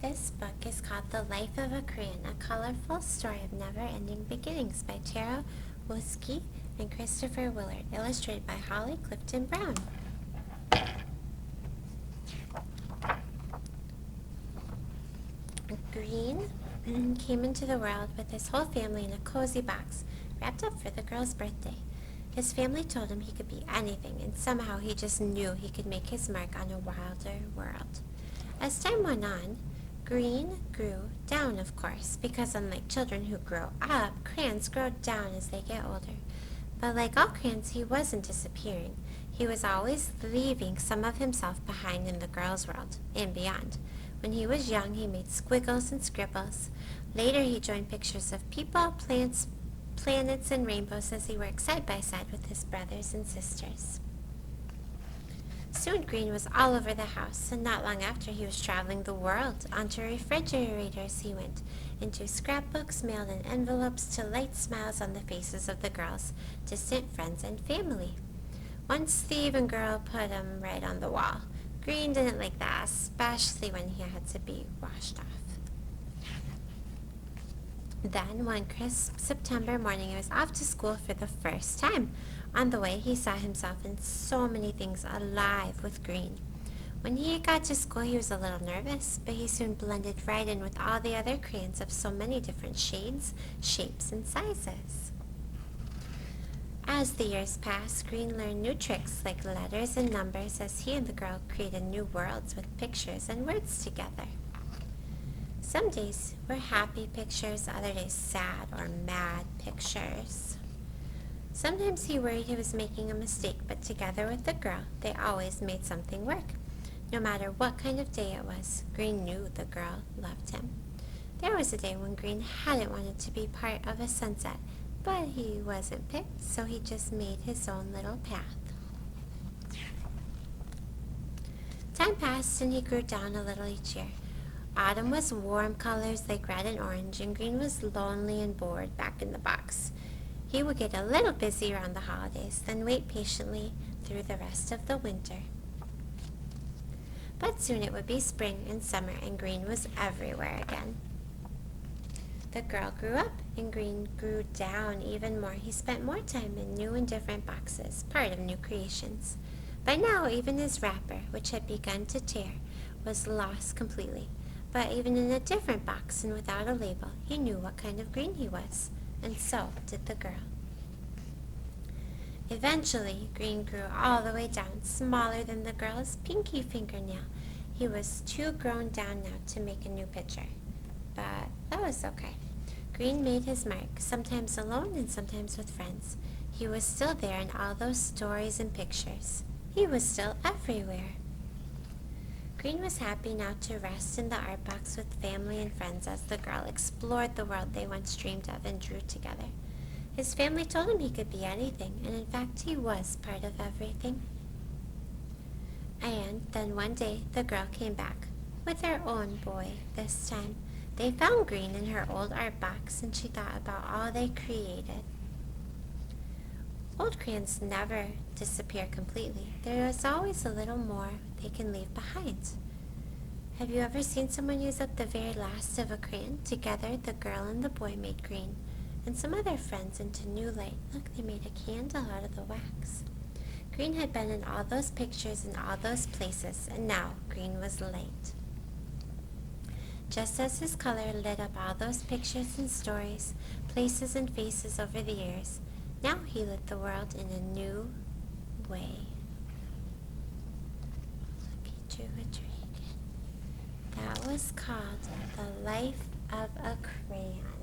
This book is called The Life of a Crayon, a colorful story of never-ending beginnings by Tara Wuski and Christopher Willard, illustrated by Holly Clifton Brown. Green came into the world with his whole family in a cozy box, wrapped up for the girl's birthday. His family told him he could be anything, and somehow he just knew he could make his mark on a wilder world. As time went on, Green grew down, of course, because unlike children who grow up, crayons grow down as they get older. But like all crayons, he wasn't disappearing. He was always leaving some of himself behind in the girl's world and beyond. When he was young, he made squiggles and scribbles. Later, he joined pictures of people, plants, planets, and rainbows as he worked side by side with his brothers and sisters. Soon Green was all over the house, and not long after he was traveling the world. Onto refrigerators he went, into scrapbooks mailed in envelopes, to light smiles on the faces of the girls, distant friends, and family. Once the even girl put him right on the wall. Green didn't like that, especially when he had to be washed off. Then, one crisp September morning, he was off to school for the first time. On the way, he saw himself in so many things alive with Green. When he got to school, he was a little nervous, but he soon blended right in with all the other crayons of so many different shades, shapes, and sizes. As the years passed, Green learned new tricks like letters and numbers as he and the girl created new worlds with pictures and words together. Some days were happy pictures, other days sad or mad pictures. Sometimes he worried he was making a mistake, but together with the girl, they always made something work. No matter what kind of day it was, Green knew the girl loved him. There was a day when Green hadn't wanted to be part of a sunset, but he wasn't picked, so he just made his own little path. Time passed and he grew down a little each year. Autumn was warm colors like red and orange, and Green was lonely and bored back in the box. He would get a little busy around the holidays, then wait patiently through the rest of the winter. But soon it would be spring and summer, and Green was everywhere again. The girl grew up, and Green grew down even more. He spent more time in new and different boxes, part of new creations. By now, even his wrapper, which had begun to tear, was lost completely. But even in a different box and without a label, he knew what kind of green he was, and so did the girl. Eventually, Green grew all the way down, smaller than the girl's pinky fingernail. He was too grown down now to make a new picture, but that was okay. Green made his mark, sometimes alone and sometimes with friends. He was still there in all those stories and pictures. He was still everywhere. Green was happy now to rest in the art box with family and friends as the girl explored the world they once dreamed of and drew together. His family told him he could be anything, and in fact he was part of everything. And then one day the girl came back, with her own boy this time. They found Green in her old art box, and she thought about all they created. Old crayons never disappear completely. There is always a little more they can leave behind. Have you ever seen someone use up the very last of a crayon? Together, the girl and the boy made Green, and some other friends into new light. Look, they made a candle out of the wax. Green had been in all those pictures and all those places, and now Green was light. Just as his color lit up all those pictures and stories, places and faces over the years, now he lit the world in a new way. Look, he drew a dragon. That was called The Life of a Crayon.